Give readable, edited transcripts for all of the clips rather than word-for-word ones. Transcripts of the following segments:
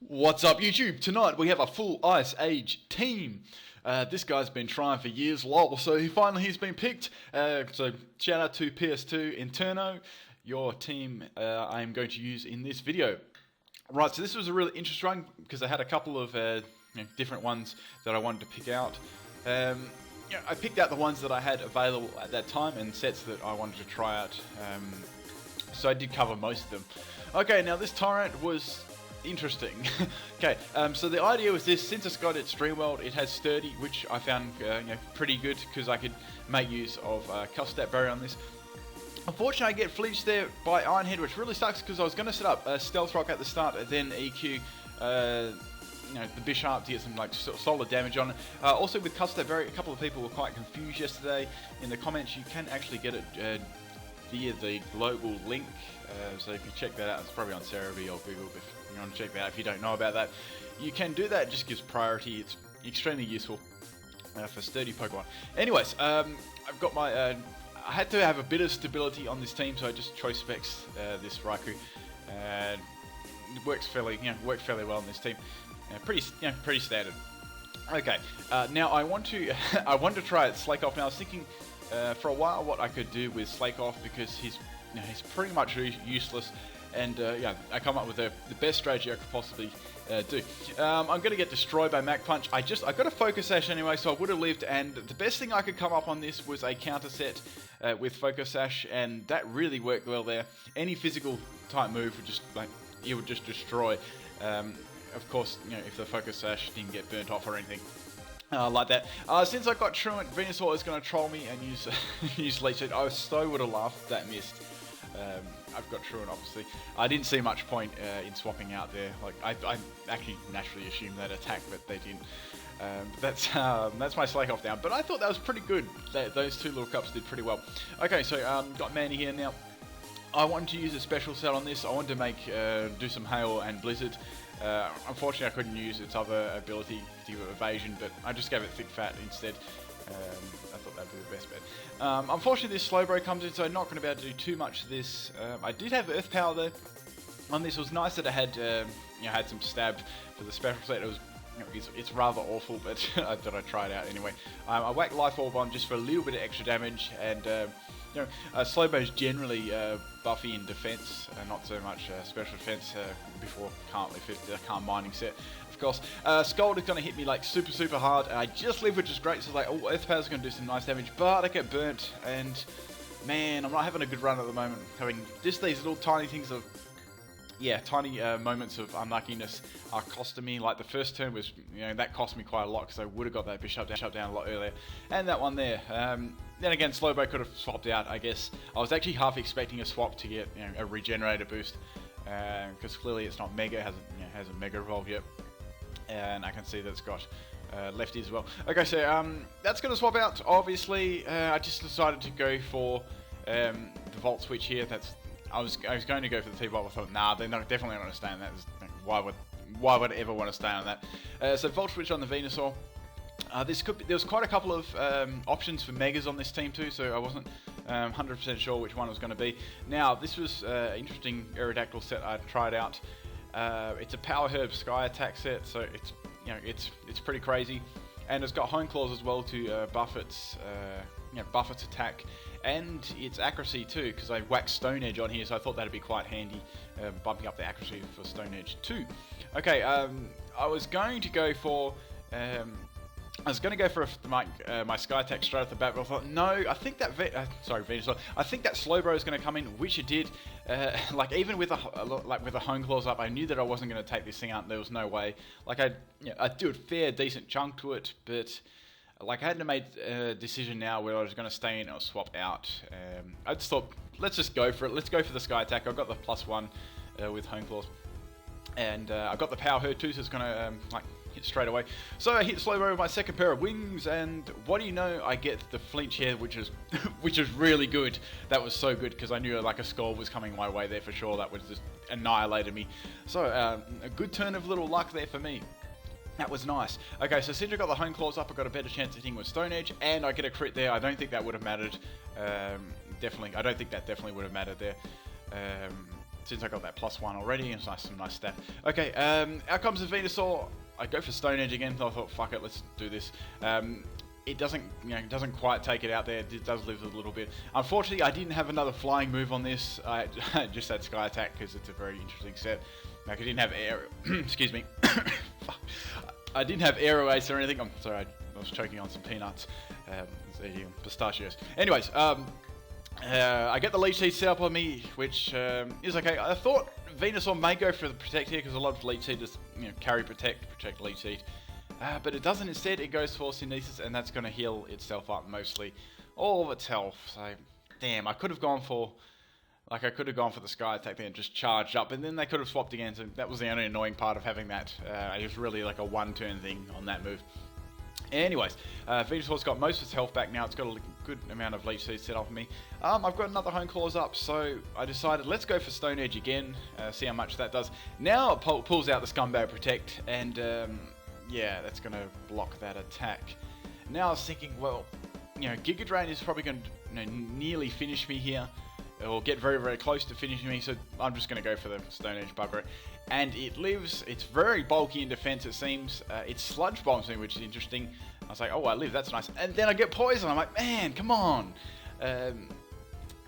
What's up, YouTube? Tonight we have a full Ice Age team. This guy's been trying for years, lol, so he's been picked. So shout out to PS2 Interno, your team I'm going to use in this video. Right, so this was a really interesting one because I had a couple of different ones that I wanted to pick out. I picked out the ones that I had available at that time and sets that I wanted to try out. So I did cover most of them. Okay, now this Tyrant was interesting. Okay, so the idea was this: since it's got its dream world, it has sturdy, which I found pretty good because I could make use of Custap Barrier on this. Unfortunately, I get flinched there by Ironhead, which really sucks because I was going to set up a Stealth Rock at the start and then EQ the Bishop to get some solid damage on it. Also with Custap Barrier, a couple of people were quite confused yesterday in the comments. You can actually get it via the global link, so if you check that out, it's probably on Cerebi or Google if you want to check that out. If you don't know about that, you can do that. It just gives priority. It's extremely useful for sturdy Pokemon. Anyways, I've got my I had to have a bit of stability on this team, so I just choice specs this Raikou. It works fairly well on this team. Pretty standard. Okay, now I want to I want to try it Slake Off. Now I was thinking for a while what I could do with Slake Off because he's pretty much useless, and I come up with the best strategy I could possibly do. I'm going to get destroyed by Mach Punch. I got a Focus Sash anyway, so I would have lived, and the best thing I could come up on this was a counter set with Focus Sash, and that really worked well there. Any physical type move would just destroy. Of course, if the Focus Sash didn't get burnt off or anything. Like that. Since I got Truant, Venusaur is going to troll me and use Leech Seed. I so would have laughed if that missed. I've got Truant, obviously. I didn't see much point in swapping out there. I actually naturally assumed they'd attack, but they didn't. That's my Slake Off down. But I thought that was pretty good. Those two little cups did pretty well. Okay, so got Manny here now. I wanted to use a special set on this. I wanted to do some Hail and Blizzard. Unfortunately, I couldn't use its other ability to give it evasion, but I just gave it Thick Fat instead. I thought that would be the best bet. Unfortunately, this Slowbro comes in, so I'm not going to be able to do too much of this. I did have Earth Power though. On this, it was nice that I had had some stab for the special set. It was it's rather awful, but I thought I'd try it out anyway. I whacked Life Orb on just for a little bit of extra damage, and Slowbro is generally buffy in defense, not so much special defense before currently fit the Calm Mining set. Of course, Scald is going to hit me super hard, and I just live, which is great. So Earth Power is going to do some nice damage, but I get burnt, and man, I'm not having a good run at the moment. Having just these little tiny things of tiny moments of unluckiness are costing me. Like the first turn was, that cost me quite a lot because I would have got that Bishop down a lot earlier, and that one there. Then again, Slowbro could have swapped out, I guess. I was actually half expecting a swap to get a regenerator boost, because clearly it's not Mega, hasn't Mega evolved yet, and I can see that it's got Lefty as well. Okay, so that's going to swap out. Obviously, I just decided to go for the Volt Switch here. I was going to go for the T-Bolt. I thought, nah, they're definitely not going to stay on that. Why would I ever want to stay on that? So Volt Switch on the Venusaur. There was quite a couple of options for Megas on this team too, so I wasn't 100% sure which one it was going to be. Now, this was an interesting Aerodactyl set I tried out. It's a Power Herb Sky Attack set, so it's pretty crazy, and it's got Hone Claws as well to buff its attack and its accuracy too, because I whacked Stone Edge on here, so I thought that'd be quite handy, bumping up the accuracy for Stone Edge too. Okay, I was going to go for my Sky Attack straight off the bat, but I thought, no, I think that Venusaur. I think that Slowbro is going to come in, which it did. Even with a Hone Claws up, I knew that I wasn't going to take this thing out. There was no way. I'd do a fair decent chunk to it, but I hadn't to make a decision now whether I was going to stay in or swap out. I just thought, let's just go for it. Let's go for the Sky Attack. I've got the +1 with Hone Claws, and I got the Power Herd too, so it's going to hit straight away. So I hit Slowbro with my second pair of wings, and what do you know? I get the flinch here, which is really good. That was so good because I knew a Scald was coming my way there for sure. That would just annihilated me. So a good turn of little luck there for me. That was nice. Okay, so since I got the Hone Claws up, I got a better chance of hitting with Stone Edge, and I get a crit there. I don't think that would have mattered. I don't think that definitely would have mattered there. since I got that +1 already, it's nice, some nice stat. Okay, out comes the Venusaur. I go for Stone Edge again, so I thought, fuck it, let's do this. It doesn't, doesn't quite take it out there. It does live a little bit. Unfortunately, I didn't have another flying move on this. I just had Sky Attack because it's a very interesting set. Like, I didn't have air. Excuse me. I didn't have Aero Ace or anything. I'm sorry, I was choking on some peanuts. Eating pistachios. Anyways, I get the Leech Seed set up on me, which is okay. I thought Venusaur may go for the Protect here because a lot of Leech Seed just carry Protect Leech Seed. But it doesn't. Instead, it goes for Synesis, and that's going to heal itself up mostly. All of its health. So, damn, I could have gone for... Like, I could have gone for the Sky Attack there and just charged up, and then they could have swapped again, so that was the only annoying part of having that. It was really like a one-turn thing on that move. Anyways, Venusaur's got most of its health back now. It's got a good amount of Leech Seeds set up for me. I've got another Hone Claws up, so I decided let's go for Stone Edge again, see how much that does. Now it pulls out the Scumbag Protect, and yeah, that's going to block that attack. Now I was thinking, well, Giga Drain is probably going to nearly finish me here, or get very, very close to finishing me, so I'm just going to go for the Stone Edge Bugger it. And it lives, it's very bulky in defense, it seems. It Sludge Bombs me, which is interesting. I was like, oh, I live, that's nice. And then I get Poison. I'm like, man, come on. I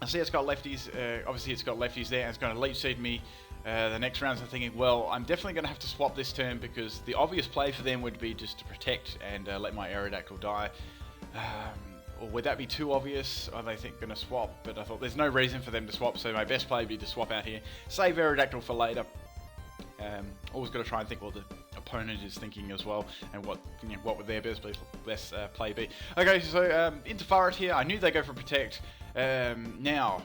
see it's got lefties. Obviously, it's got lefties there, and it's going to Leech Seed me the next round. So I'm thinking, well, I'm definitely going to have to swap this turn because the obvious play for them would be just to protect and let my Aerodactyl die. Or would that be too obvious? Are they going to swap? But I thought there's no reason for them to swap, so my best play would be to swap out here. Save Aerodactyl for later. Always got to try and think what the opponent is thinking as well, and what would their best play be. Okay, so into Furret here. I knew they go for Protect. Now,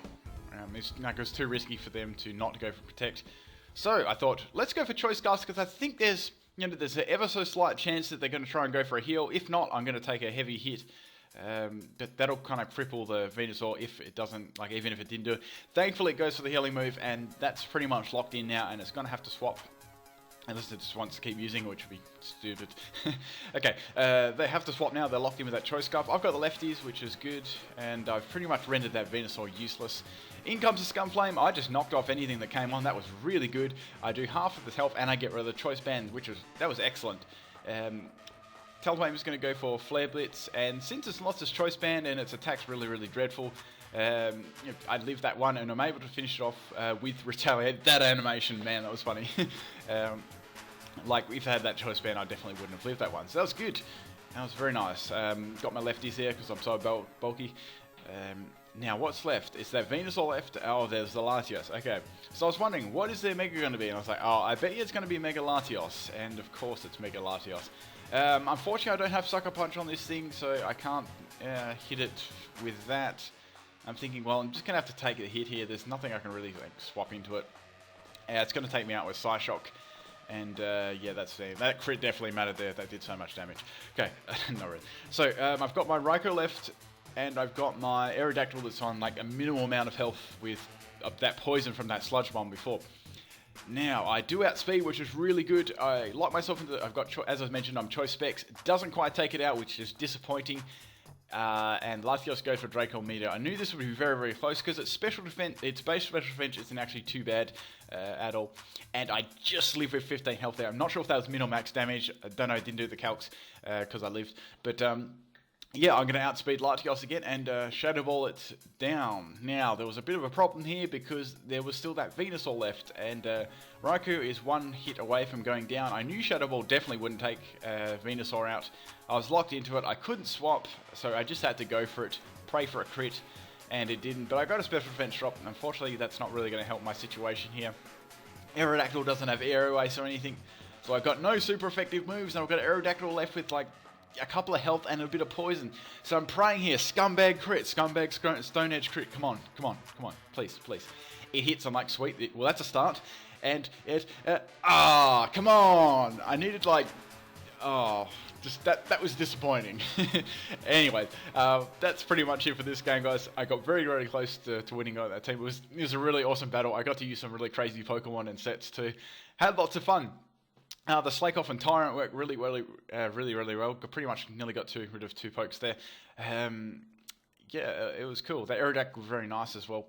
it's too risky for them to not go for Protect. So I thought, let's go for Choice Scarf because I think there's there's an ever so slight chance that they're going to try and go for a heal. If not, I'm going to take a heavy hit. But that'll kind of cripple the Venusaur if it doesn't, even if it didn't do it. Thankfully, it goes for the healing move, and that's pretty much locked in now, and it's going to have to swap. Unless it just wants to keep using it, which would be stupid. Okay, they have to swap now. They're locked in with that Choice Scarf. I've got the lefties, which is good, and I've pretty much rendered that Venusaur useless. In comes the Scumflame. I just knocked off anything that came on. That was really good. I do half of the health, and I get rid of the Choice Band, that was excellent. Talonflame is going to go for Flare Blitz, and since it's lost its Choice Band and its attack's really, really dreadful, I lived that one, and I'm able to finish it off with Retaliate. That animation, man, that was funny. If I had that Choice Band, I definitely wouldn't have lived that one. So that was good. That was very nice. Got my lefties there because I'm so bulky. Now, what's left? Is that Venusaur left? Oh, there's the Latios. Okay. So I was wondering, what is their Mega going to be? And I was like, oh, I bet you it's going to be Mega Latios. And of course it's Mega Latios. Unfortunately, I don't have Sucker Punch on this thing, so I can't hit it with that. I'm thinking, well, I'm just going to have to take a hit here. There's nothing I can really swap into it. It's going to take me out with Psyshock. And yeah, that crit definitely mattered there. That did so much damage. Okay, not really. So I've got my Raikou left, and I've got my Aerodactyl that's on a minimal amount of health with that poison from that Sludge Bomb before. Now, I do outspeed, which is really good. I lock myself into I've got, as I mentioned, I'm Choice Specs. Doesn't quite take it out, which is disappointing. And Latios goes for Draco Meteor. I knew this would be very, very close because its special defense, its base special defense isn't actually too bad at all. And I just live with 15 health there. I'm not sure if that was min or max damage. I don't know. I didn't do the calcs because I lived. But yeah, I'm going to outspeed Latios again and Shadow Ball it down. Now, there was a bit of a problem here because there was still that Venusaur left. And Raikou is one hit away from going down. I knew Shadow Ball definitely wouldn't take Venusaur out. I was locked into it. I couldn't swap, so I just had to go for it, pray for a crit, and it didn't. But I got a special defense drop, and unfortunately that's not really going to help my situation here. Aerodactyl doesn't have Aero Ace or anything, so I've got no super effective moves, and I've got Aerodactyl left with a couple of health and a bit of poison. So I'm praying here, Scumbag crit, Scumbag Stone Edge crit, come on, please. It hits, I'm like, sweet, well that's a start, and it, come on, I needed just that was disappointing. Anyway, that's pretty much it for this game, guys. I got very, very close to winning on that team. It was a really awesome battle. I got to use some really crazy Pokemon and sets too. Had lots of fun. The Slakoth and Tyrant worked really well. Pretty much nearly got rid of two pokes there. Yeah, it was cool. The Aerodactyl was very nice as well.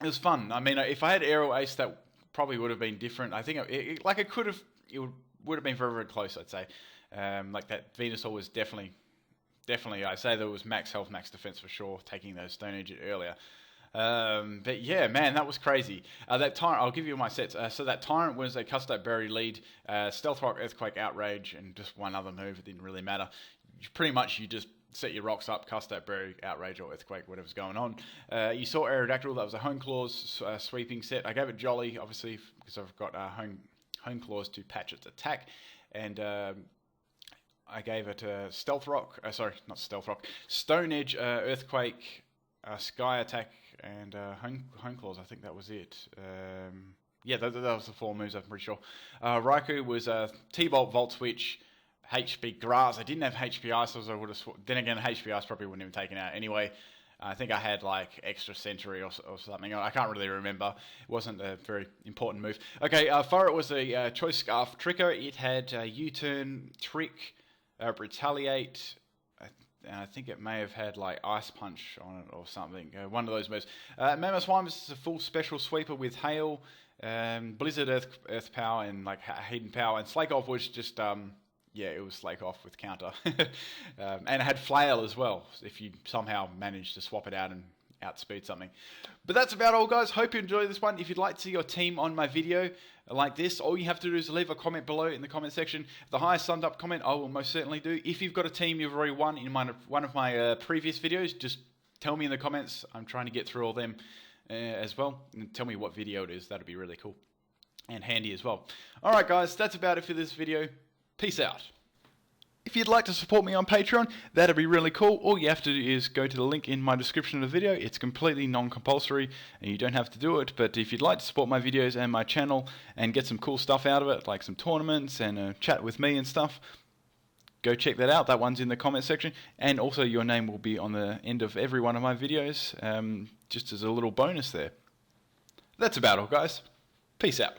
it was fun. I mean, if I had Aero Ace, that probably would have been different. I think it would have been very, very close, I'd say. Like that Venusaur was definitely, I'd say there was max health, max defense for sure, taking those Stone Edge earlier. But yeah, man, that was crazy. That Tyrant, I'll give you my sets. So that Tyrant was a Custode Berry lead, Stealth Rock, Earthquake, Outrage, and just one other move. It didn't really matter. You just set your rocks up, Custode Berry, Outrage, or Earthquake, whatever's going on. You saw Aerodactyl, that was a Hone Claws sweeping set. I gave it Jolly, obviously, because I've got Hone Claws to patch its attack. And I gave it Stealth Rock, not Stealth Rock, Stone Edge, Earthquake, Sky Attack, and Hone Claws. I think that was it. Yeah, that was the 4 moves, I'm pretty sure. Raikou was T-Bolt, Volt Switch, HP Grass. I didn't have HP Ice, so I would have... Then again, HP Ice probably wouldn't have taken out anyway. I think I had like extra Sentry or something. I can't really remember. It wasn't a very important move. Okay, Furret was a Choice Scarf Tricker. It had U-Turn, Trick, Retaliate, and I think it may have had like Ice Punch on it or something. One of those moves. Mammoth One was a full special sweeper with Hail, Blizzard, Earth Power, and like Hidden Power. And Slake Off was just... yeah, it was Slake Off with counter. And it had Flail as well, if you somehow managed to swap it out and outspeed something. But that's about all, guys. Hope you enjoyed this one. If you'd like to see your team on my video like this, all you have to do is leave a comment below in the comment section. The highest summed up comment I will most certainly do. If you've got a team you've already won in one of my previous videos, just tell me in the comments. I'm trying to get through all them as well. And tell me what video it is. That'd be really cool and handy as well. Alright, guys, that's about it for this video. Peace out. If you'd like to support me on Patreon, that'd be really cool. All you have to do is go to the link in my description of the video. It's completely non-compulsory and you don't have to do it. But if you'd like to support my videos and my channel and get some cool stuff out of it, like some tournaments and a chat with me and stuff, go check that out. That one's in the comment section. And also your name will be on the end of every one of my videos, just as a little bonus there. That's about all, guys. Peace out.